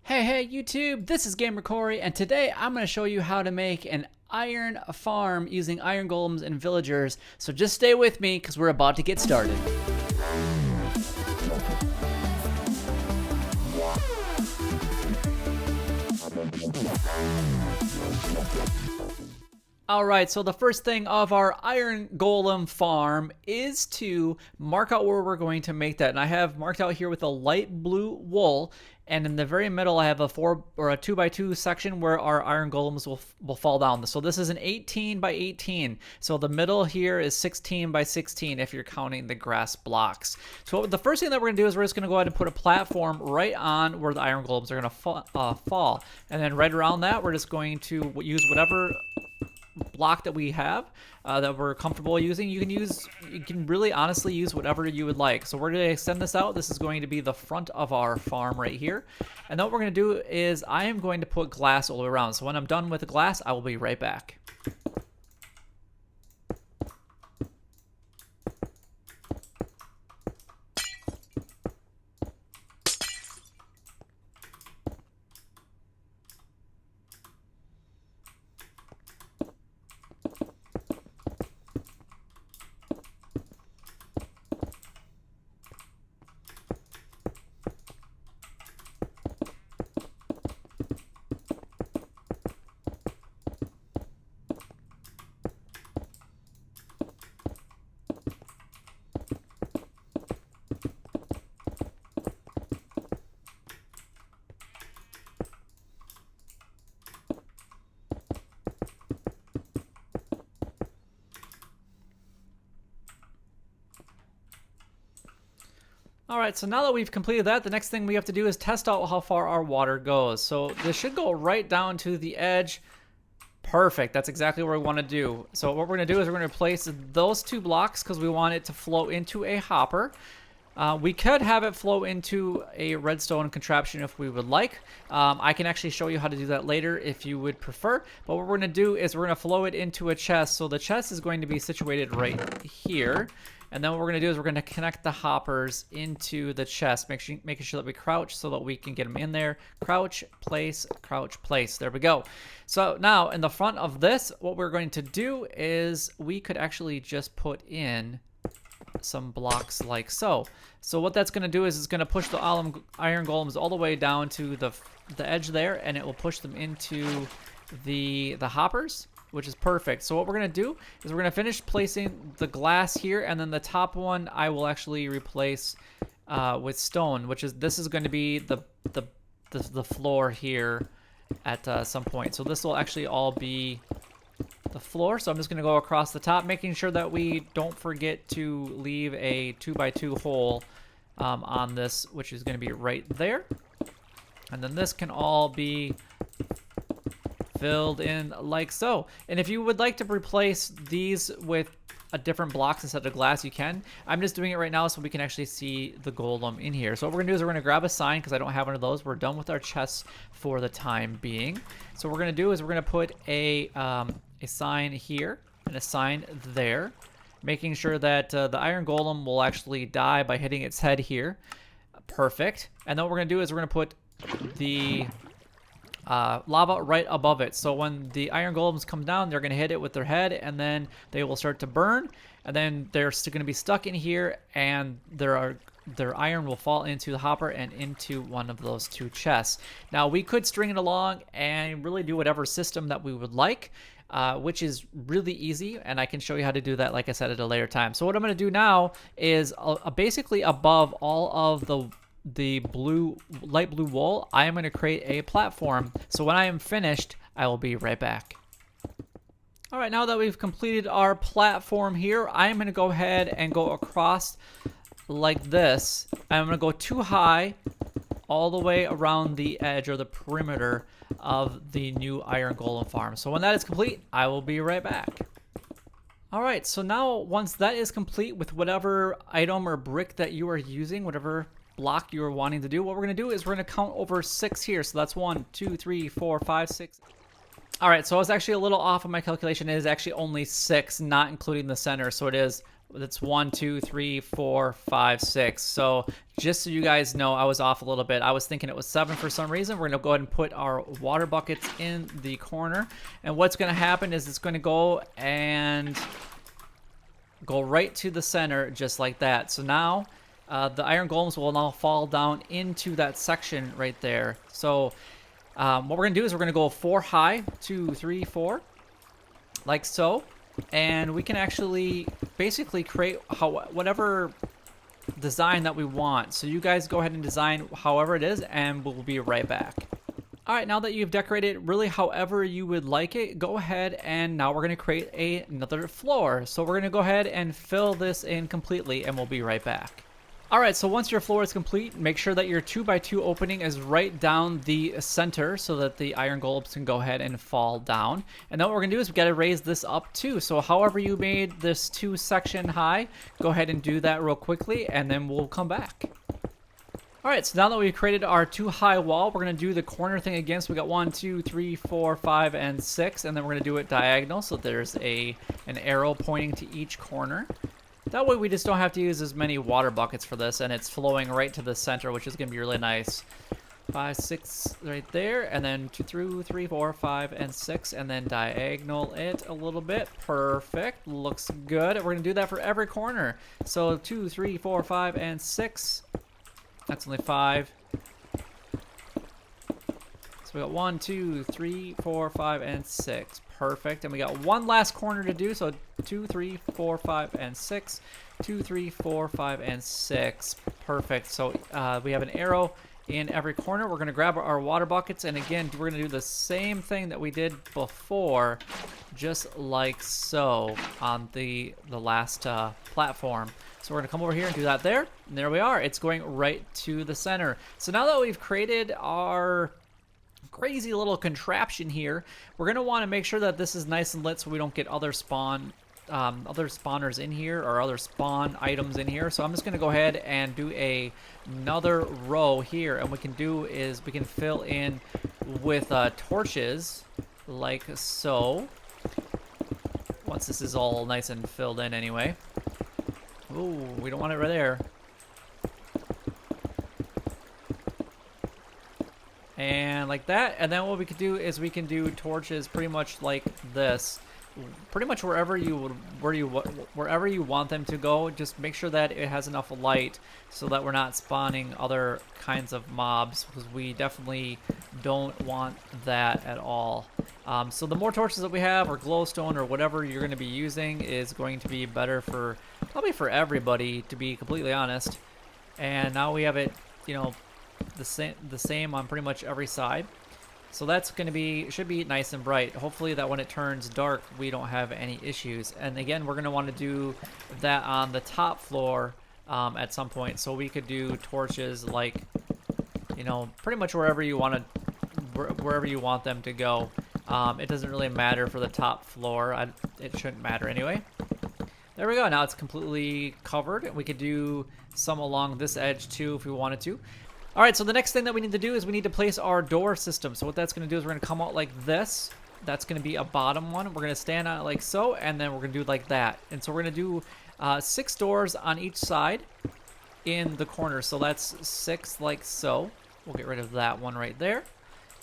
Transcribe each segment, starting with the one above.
Hey YouTube, this is Gamer Corey, and today I'm going to show you how to make an iron farm using iron golems and villagers. So just stay with me because we're about to get started. Alright, so the first thing of our iron golem farm is to mark out where we're going to make that. And I have marked out here with a light blue wool, and in the very middle I have a 2x2 section where our iron golems will fall down. So this is an 18 by 18. So the middle here is 16 by 16 if you're counting the grass blocks. So the first thing that we're going to do is we're just going to go ahead and put a platform right on where the iron golems are going to fall. And then right around that we're just going to use whatever block that we have that we're comfortable using. You can really honestly use whatever you would like. So we're going to extend this out. This is going to be the front of our farm right here. And then what we're going to do is I am going to put glass all the way around. So when I'm done with the glass, I will be right back. Alright, so now that we've completed that, the next thing we have to do is test out how far our water goes. So this should go right down to the edge. Perfect, that's exactly what we want to do. So what we're going to do is we're going to place those two blocks because we want it to flow into a hopper. We could have it flow into a redstone contraption if we would like. I can actually show you how to do that later if you would prefer. But what we're going to do is we're going to flow it into a chest. So the chest is going to be situated right here. And then what we're going to do is we're going to connect the hoppers into the chest, making sure that we crouch so that we can get them in there. Crouch, place, crouch, place. There we go. So now in the front of this, what we're going to do is we could actually just put in some blocks like so. So what that's going to do is it's going to push the iron golems all the way down to the edge there, and it will push them into the hoppers, which is perfect. So what we're going to do is we're going to finish placing the glass here, and then the top one I will actually replace with stone, this is going to be the floor here at some point. So this will actually all be the floor. So I'm just going to go across the top, making sure that we don't forget to leave a 2x2 hole on this, which is going to be right there. And then this can all be filled in like so. And if you would like to replace these with a different blocks instead of glass, you can. I'm just doing it right now so we can actually see the golem in here. So what we're gonna do is we're gonna grab a sign because I don't have one of those. We're done with our chests for the time being. So what we're gonna do is we're gonna put a sign here and a sign there, making sure that the iron golem will actually die by hitting its head here. Perfect. And then what we're gonna do is we're gonna put the lava right above it. So when the iron golems come down, they're going to hit it with their head, and then they will start to burn, and then they're still going to be stuck in here, and their iron will fall into the hopper and into one of those two chests. Now we could string it along and really do whatever system that we would like, which is really easy, and I can show you how to do that, like I said, at a later time. So what I'm going to do now is basically above all of the light blue wool, I am going to create a platform. So when I am finished, I will be right back. All right, now that we've completed our platform here, I am going to go ahead and go across like this. I'm going to go too high all the way around the edge or the perimeter of the new iron golem farm. So when that is complete, I will be right back. All right, so now once that is complete with whatever item or brick that you are using, whatever block you're wanting to do, what we're going to do is we're going to count over 6 here. So that's 1, 2, 3, 4, 5, 6. All right, so I was actually a little off of my calculation. It is actually only 6, not including the center. So it is That's 1, 2, 3, 4, 5, 6. So just so you guys know, I was off a little bit. I was thinking it was 7 for some reason. We're going to go ahead and put our water buckets in the corner. And what's going to happen is it's going to go and go right to the center just like that. So now the iron golems will now fall down into that section right there. So what we're going to do is we're going to go 4 high, 2, 3, 4, like so. And we can actually basically create whatever design that we want. So you guys go ahead and design however it is, and we'll be right back. All right, now that you've decorated really however you would like it, go ahead and now we're going to create another floor. So we're going to go ahead and fill this in completely, and we'll be right back. All right, so once your floor is complete, make sure that your 2x2 opening is right down the center so that the iron golems can go ahead and fall down. And then what we're gonna do is we gotta raise this up too. So however you made this 2 section high, go ahead and do that real quickly, and then we'll come back. All right, so now that we've created our 2 high wall, we're gonna do the corner thing again. So we got 1, 2, 3, 4, 5, and 6, and then we're gonna do it diagonal. So there's an arrow pointing to each corner. That way we just don't have to use as many water buckets for this, and it's flowing right to the center, which is going to be really nice. 5, 6 right there, and then 2 through 3, 4, 5, and 6, and then diagonal it a little bit. Perfect. Looks good. We're going to do that for every corner. So 2, 3, 4, 5, and 6. That's only 5. So we got 1, 2, 3, 4, 5, and 6. Perfect. And we got one last corner to do. So 2, 3, 4, 5, and 6. 2, 3, 4, 5, and 6. Perfect. So we have an arrow in every corner. We're going to grab our water buckets. And again, we're going to do the same thing that we did before, just like so on the last platform. So we're going to come over here and do that there. And there we are. It's going right to the center. So now that we've created our crazy little contraption here, we're going to want to make sure that this is nice and lit so we don't get other spawners in here or other spawn items in here. So I'm just going to go ahead and do another row here, and what we can do is we can fill in with torches like so. Once this is all nice and filled in anyway. Ooh, we don't want it right there. And like that, and then what we could do is we can do torches pretty much like this, pretty much wherever you want them to go. Just make sure that it has enough light so that we're not spawning other kinds of mobs, because we definitely don't want that at all. So the more torches that we have, or glowstone, or whatever you're going to be using, is going to be better for probably for everybody, to be completely honest. And now we have it, you know, the same on pretty much every side. So that's going to be, should be nice and bright. Hopefully that when it turns dark, we don't have any issues. And again, we're going to want to do that on the top floor at some point. So we could do torches like, you know, pretty much wherever you want them to go. It doesn't really matter for the top floor. It shouldn't matter anyway. There we go. Now it's completely covered. We could do some along this edge too if we wanted to. All right, so the next thing that we need to do is we need to place our door system. So what that's going to do is we're going to come out like this. That's going to be a bottom one. We're going to stand on it like so, and then we're going to do like that. And so we're going to do 6 doors on each side in the corner. So that's 6 like so. We'll get rid of that one right there.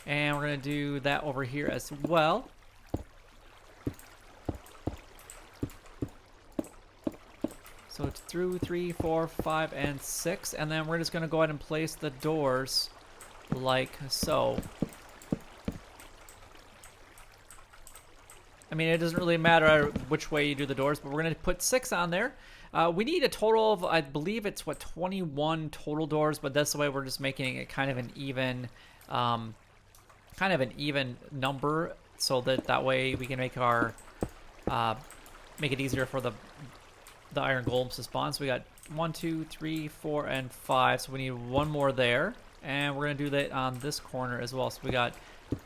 And we're going to do that over here as well. So it's through 3, 4, 5, and 6, and then we're just going to go ahead and place the doors like so. I mean, it doesn't really matter which way you do the doors, but we're going to put 6 on there. We need a total of, I believe it's, 21 total doors, but that's the way we're just making it kind of an even number, so that way we can make our make it easier for the iron golems to spawn. So we got 1, 2, 3, 4, and 5. So we need one more there, and we're gonna do that on this corner as well. So we got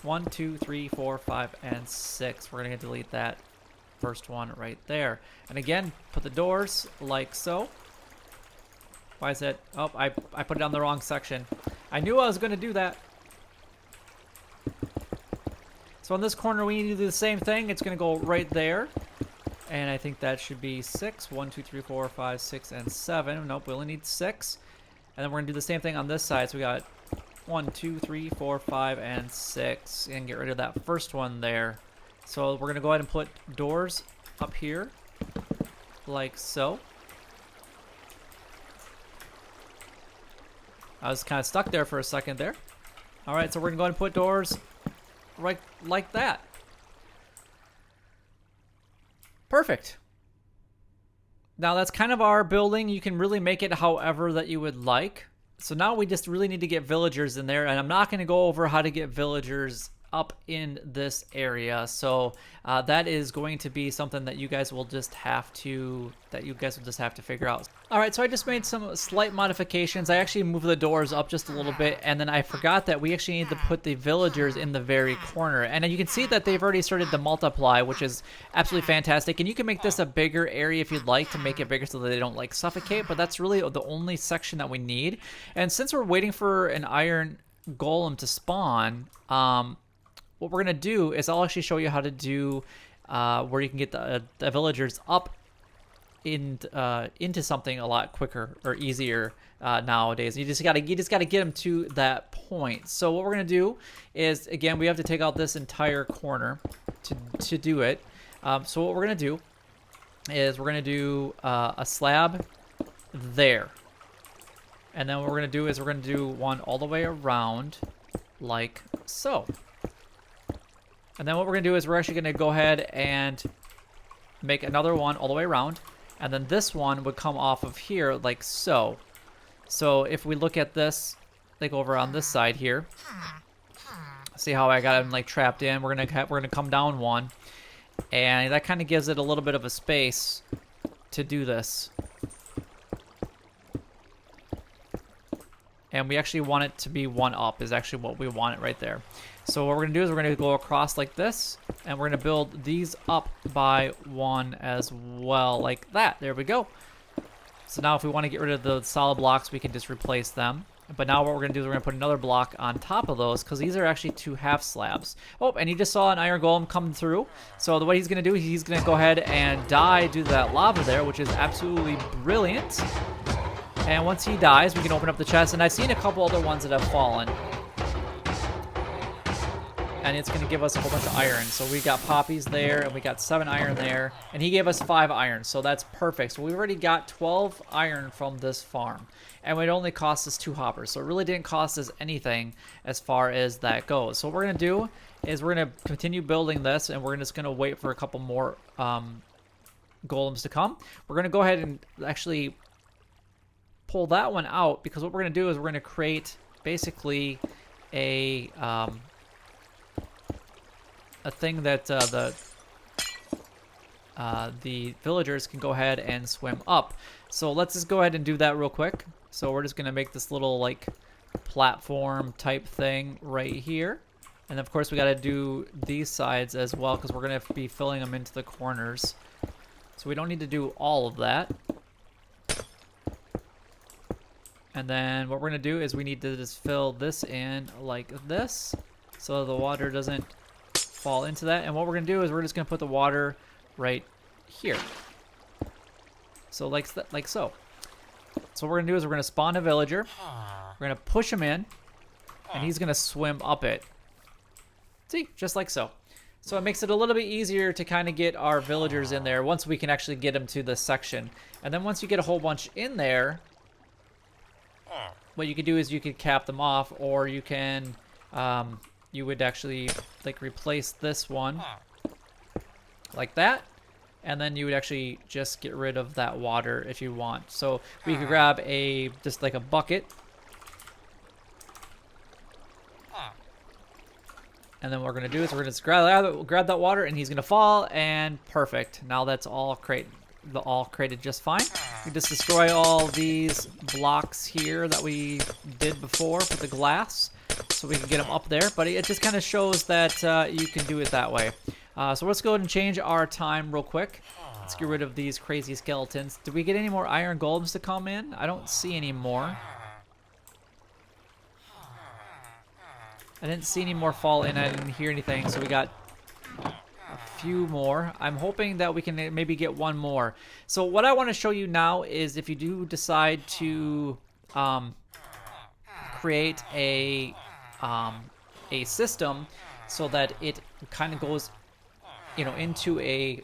1, 2, 3, 4, 5, and 6. We're gonna delete that first one right there. And again, put the doors like so. Why is it? Oh, I put it on the wrong section. I knew I was gonna do that. So on this corner, we need to do the same thing. It's gonna go right there. And I think that should be 6. 1, 2, 3, 4, 5, 6, and 7. Nope, we only need 6. And then we're going to do the same thing on this side. So we got 1, 2, 3, 4, 5, and 6. And get rid of that first one there. So we're going to go ahead and put doors up here. Like so. I was kind of stuck there for a second there. Alright, so we're going to go ahead and put doors right like that. Perfect. Now that's kind of our building. You can really make it however that you would like. So now we just really need to get villagers in there, and I'm not going to go over how to get villagers up in this area. So that is going to be something that you guys will just have to figure out. All right, so I just made some slight modifications. I actually moved the doors up just a little bit, and then I forgot that we actually need to put the villagers in the very corner. And you can see that they've already started to multiply, which is absolutely fantastic. And you can make this a bigger area if you'd like to make it bigger so that they don't like suffocate, but that's really the only section that we need. And since we're waiting for an iron golem to spawn, what we're going to do is I'll actually show you how to do where you can get the villagers up into something a lot quicker or easier nowadays. You just gotta get them to that point. So what we're going to do is, again, we have to take out this entire corner to do it. So what we're going to do is we're going to do a slab there. And then what we're going to do is we're going to do one all the way around like so. And then what we're going to do is we're actually going to go ahead and make another one all the way around. And then this one would come off of here like so. So if we look at this, like over on this side here, see how I got him like trapped in? We're gonna come down one, and that kind of gives it a little bit of a space to do this. And we actually want it to be one up is actually what we want it right there. So what we're going to do is we're going to go across like this, and we're going to build these up by one as well, like that. There we go. So now if we want to get rid of the solid blocks, we can just replace them. But now what we're going to do is we're going to put another block on top of those, because these are actually 2 half slabs. Oh, and you just saw an iron golem come through. So the way he's going to do, he's going to go ahead and die due to that lava there, which is absolutely brilliant. And once he dies, we can open up the chest. And I've seen a couple other ones that have fallen. And it's going to give us a whole bunch of iron. So we got poppies there, and we got 7 iron there. And he gave us 5 iron, so that's perfect. So we've already got 12 iron from this farm. And it only cost us 2 hoppers. So it really didn't cost us anything as far as that goes. So what we're going to do is we're going to continue building this, and we're just going to wait for a couple more golems to come. We're going to go ahead and actually pull that one out, because what we're going to do is we're going to create basically a thing that the villagers can go ahead and swim up. So let's just go ahead and do that real quick. So we're just going to make this little like platform type thing right here. And of course we got to do these sides as well, because we're going to be filling them into the corners. So we don't need to do all of that. And then what we're going to do is we need to just fill this in like this, so the water doesn't fall into that. And what we're going to do is we're just going to put the water right here. So like so. So what we're going to do is we're going to spawn a villager. We're going to push him in, and he's going to swim up it. See, just like so. So it makes it a little bit easier to kind of get our villagers in there once we can actually get them to this section. And then once you get a whole bunch in there, what you could do is you could cap them off, or you can, you would actually like replace this one like that, and then you would actually just get rid of that water if you want. So we could grab just like a bucket, and then what we're gonna do is we're gonna just grab that water, and he's gonna fall, and perfect. Now that's all created just fine. We just destroy all these blocks here that we did before for the glass, so we can get them up there. But it just kind of shows that you can do it that way. So let's go ahead and change our time real quick. Let's get rid of these crazy skeletons. Did we get any more iron golems to come in? I don't see any more. I didn't see any more fall in. I didn't hear anything. So we got a few more. I'm hoping that we can maybe get one more. So what I want to show you now is if you do decide to create a system so that it kind of goes, you know, into a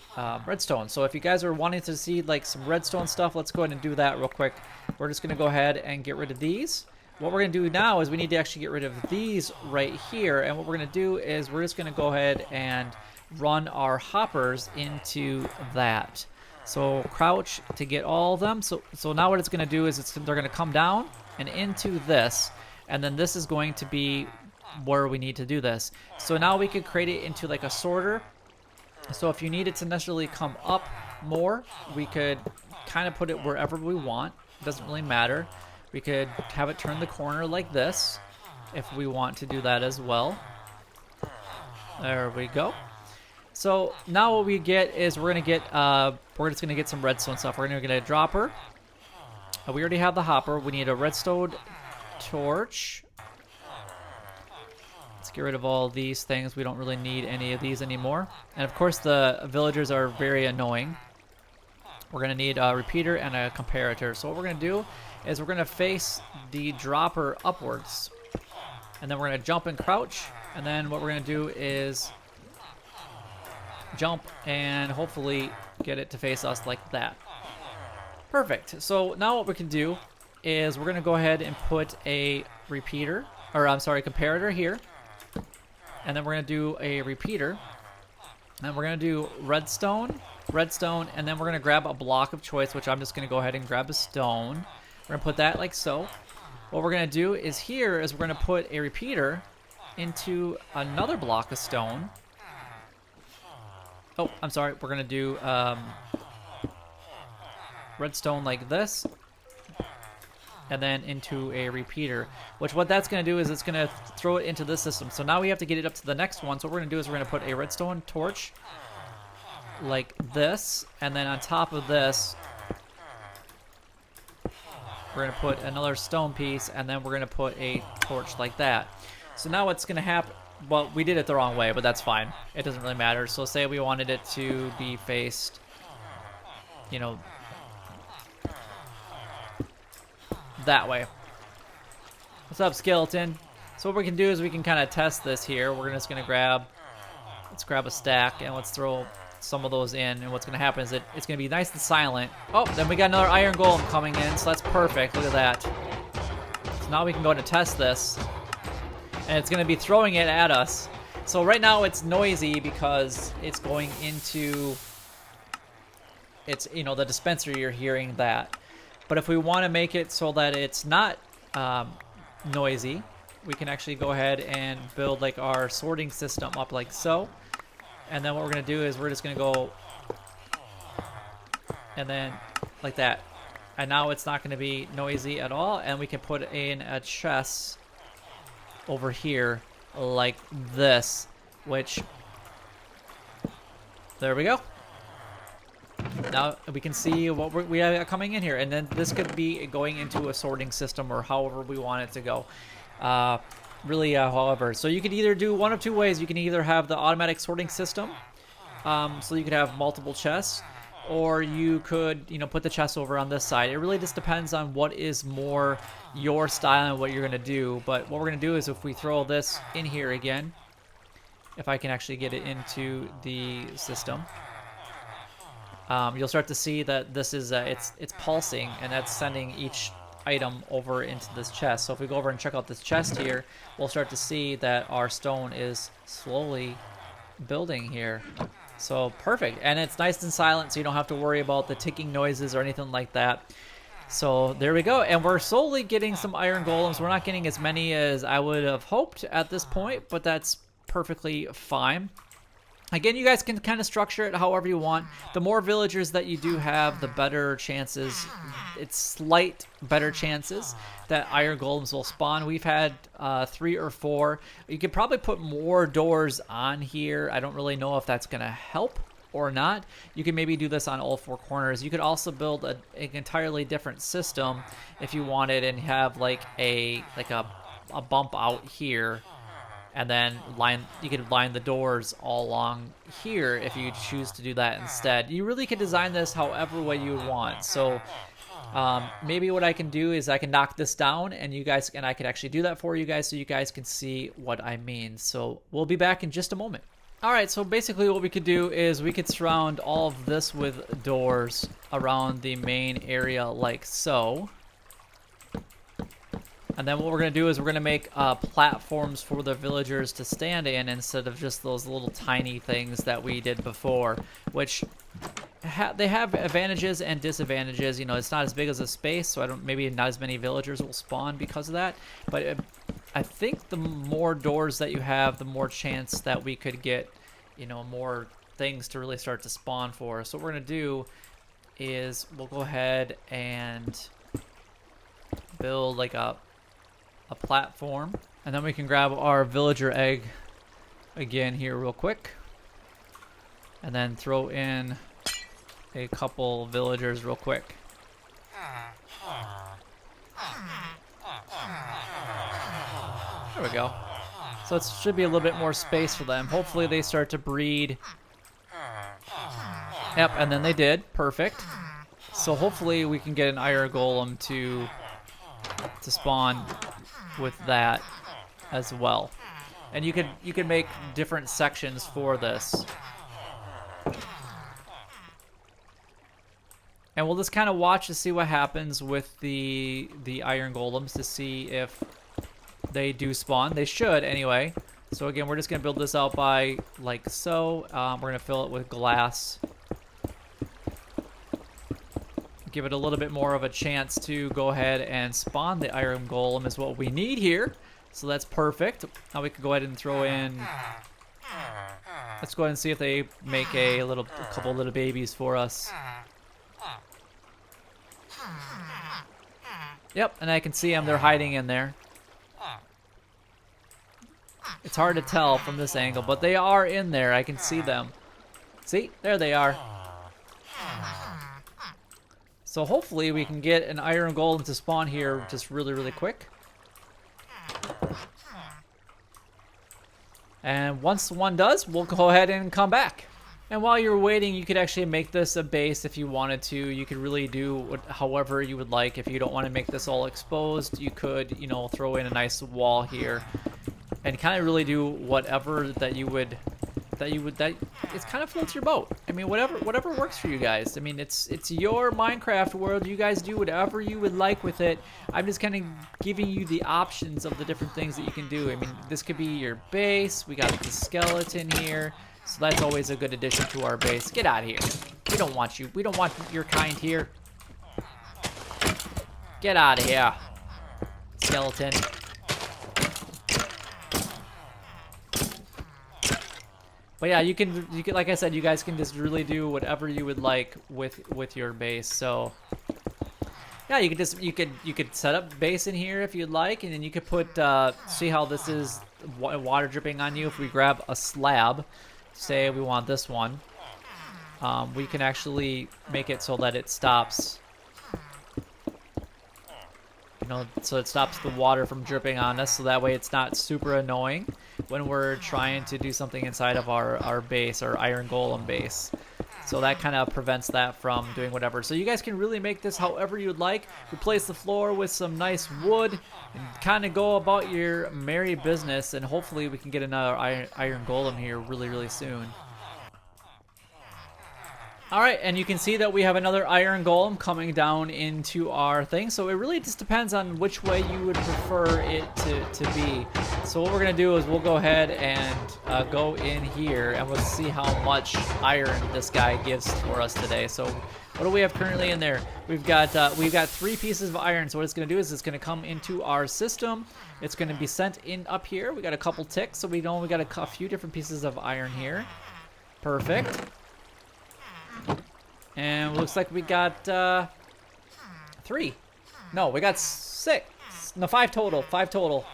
redstone. So if you guys are wanting to see like some redstone stuff, let's go ahead and do that real quick. We're just going to go ahead and get rid of these. What we're going to do now is we need to actually get rid of these right here. And what we're going to do is we're just going to go ahead and run our hoppers into that. So crouch to get all of them. So now what it's going to do is they're going to come down and into this. And then this is going to be where we need to do this. So now we could create it into like a sorter. So if you need it to necessarily come up more, we could kind of put it wherever we want. It doesn't really matter. We could have it turn the corner like this if we want to do that as well. There we go. So now what we get is we're just gonna get some redstone stuff. We're gonna get a dropper. We already have the hopper. We need a redstone torch. Let's get rid of all these things. We don't really need any of these anymore. And of course the villagers are very annoying. We're going to need a repeater and a comparator. So what we're going to do is we're going to face the dropper upwards. And then we're going to jump and crouch. And then what we're going to do is jump and hopefully get it to face us like that. Perfect. So now what we can do is we're going to go ahead and put a repeater, or I'm sorry, comparator here. And then we're going to do a repeater. And we're going to do redstone, and then we're going to grab a block of choice, which I'm just going to go ahead and grab a stone. We're going to put that like so. What we're going to do is we're going to put a repeater into another block of stone. Oh, I'm sorry. We're going to do redstone like this. And then into a repeater, which what that's going to do is it's going to throw it into this system. So now we have to get it up to the next one. So what we're going to do is we're going to put a redstone torch like this, and then on top of this we're going to put another stone piece, and then we're going to put a torch like that. So now what's going to happen, well, we did it the wrong way, but that's fine. It doesn't really matter. So say we wanted it to be faced, you know, that way. What's up, skeleton? So what we can do is we can kind of test this here. We're just gonna let's grab a stack and let's throw some of those in. And what's gonna happen is it's gonna be nice and silent. Oh, then we got another iron golem coming in, so that's perfect. Look at that. So now we can go to test this, and it's gonna be throwing it at us. So right now it's noisy because it's going into the dispenser. You're hearing that. But if we want to make it so that it's not noisy, we can actually go ahead and build like our sorting system up like so. And then what we're going to do is we're just going to go and then like that. And now it's not going to be noisy at all. And we can put in a chest over here like this, which, there we go. Now we can see what we have coming in here, and then this could be going into a sorting system or however we want it to go. However, so you could either do one of two ways. You can either have the automatic sorting system, so you could have multiple chests, or you could, put the chest over on this side. It really just depends on what is more your style and what you're going to do. But what we're going to do is if we throw this in here again, if I can actually get it into the system, you'll start to see that this is it's pulsing, and that's sending each item over into this chest. So if we go over and check out this chest here, we'll start to see that our stone is slowly building here. So perfect, and it's nice and silent, so you don't have to worry about the ticking noises or anything like that. So there we go, and we're slowly getting some iron golems. We're not getting as many as I would have hoped at this point, but that's perfectly fine. Again, you guys can kind of structure it however you want. The more villagers that you do have, the better chances, it's slight better chances that iron golems will spawn. We've had 3 or 4. You could probably put more doors on here. I don't really know if that's going to help or not. You can maybe do this on all 4 corners. You could also build an entirely different system if you wanted and have like a bump out here And then you could line the doors all along here if you choose to do that instead. You really could design this however way you want. So maybe what I can do is I can knock this down, and I could actually do that for you guys so you guys can see what I mean. So we'll be back in just a moment. All right, so basically what we could do is we could surround all of this with doors around the main area like so. And then what we're going to do is we're going to make platforms for the villagers to stand in instead of just those little tiny things that we did before, which they have advantages and disadvantages. You know, it's not as big as a space, so maybe not as many villagers will spawn because of that. But I think the more doors that you have, the more chance that we could get, you know, more things to really start to spawn for. So what we're going to do is we'll go ahead and build like a platform, and then we can grab our villager egg again here real quick, and then throw in a couple villagers real quick. There we go. So it should be a little bit more space for them. Hopefully they start to breed. Yep, and then they did. Perfect. So hopefully we can get an iron golem to spawn with that as well. And you could make different sections for this. And we'll just kind of watch to see what happens with the iron golems to see if they do spawn. They should anyway. So again, we're just going to build this out by like so. We're going to fill it with glass. Give it a little bit more of a chance to go ahead and spawn the iron golem is what we need here. So that's perfect. Now we can go ahead and throw in. Let's go ahead and see if they make a couple little babies for us. Yep, and I can see them. They're hiding in there. It's hard to tell from this angle, but they are in there. I can see them. See? There they are. So hopefully we can get an iron golem to spawn here just really, really quick. And once one does, we'll go ahead and come back. And while you're waiting, you could actually make this a base if you wanted to. You could really do however you would like. If you don't want to make this all exposed, you could, you know, throw in a nice wall here and kind of really do whatever that it kind of floats your boat. I mean, whatever works for you guys. I mean, it's your Minecraft world. You guys do whatever you would like with it. I'm just kind of giving you the options of the different things that you can do. I mean, this could be your base. We got the skeleton here. So that's always a good addition to our base. Get out of here. We don't want you. We don't want your kind here. Get out of here, skeleton. But yeah, you can, like I said, you guys can just really do whatever you would like with your base. So yeah, you could set up base in here if you'd like, and then you could put see how this is water dripping on you. If we grab a slab, say we want this one, we can actually make it so that it stops. You know, so it stops the water from dripping on us, so that way it's not super annoying when we're trying to do something inside of our base, our iron golem base. So that kind of prevents that from doing whatever. So you guys can really make this however you'd like. Replace the floor with some nice wood and kind of go about your merry business, and hopefully we can get another iron golem here really, really soon. Alright, and you can see that we have another iron golem coming down into our thing. So it really just depends on which way you would prefer it to be. So what we're going to do is we'll go ahead and go in here, and we'll see how much iron this guy gives for us today. So what do we have currently in there? We've got 3 pieces of iron. So what it's going to do is it's going to come into our system. It's going to be sent in up here. We got a couple ticks, so we know we got a few different pieces of iron here. Perfect. And looks like we got 3. No, we got 6. No, 5 total. 5 total.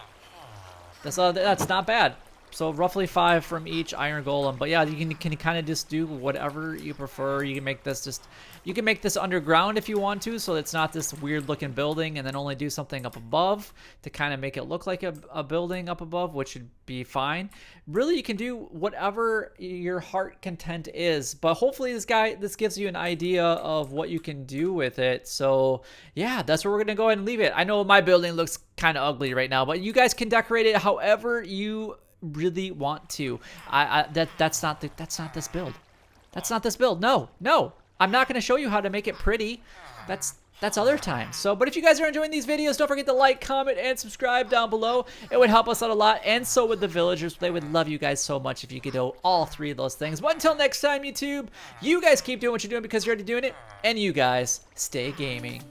That's not bad. So roughly 5 from each iron golem. But yeah, you can kind of just do whatever you prefer. You can make this you can make this underground if you want to, so it's not this weird looking building, and then only do something up above to kind of make it look like a building up above, which should be fine. Really, you can do whatever your heart content is, but hopefully this gives you an idea of what you can do with it. So yeah, that's where we're gonna go ahead and leave it. I know my building looks kind of ugly right now, but you guys can decorate it however you really want to. That's not this build. That's not this build. No, I'm not going to show you how to make it pretty. That's other times. So, but if you guys are enjoying these videos, don't forget to like, comment, and subscribe down below. It would help us out a lot, and so would the villagers. They would love you guys so much if you could do all 3 of those things. But until next time, YouTube, you guys keep doing what you're doing because you're already doing it, and you guys stay gaming.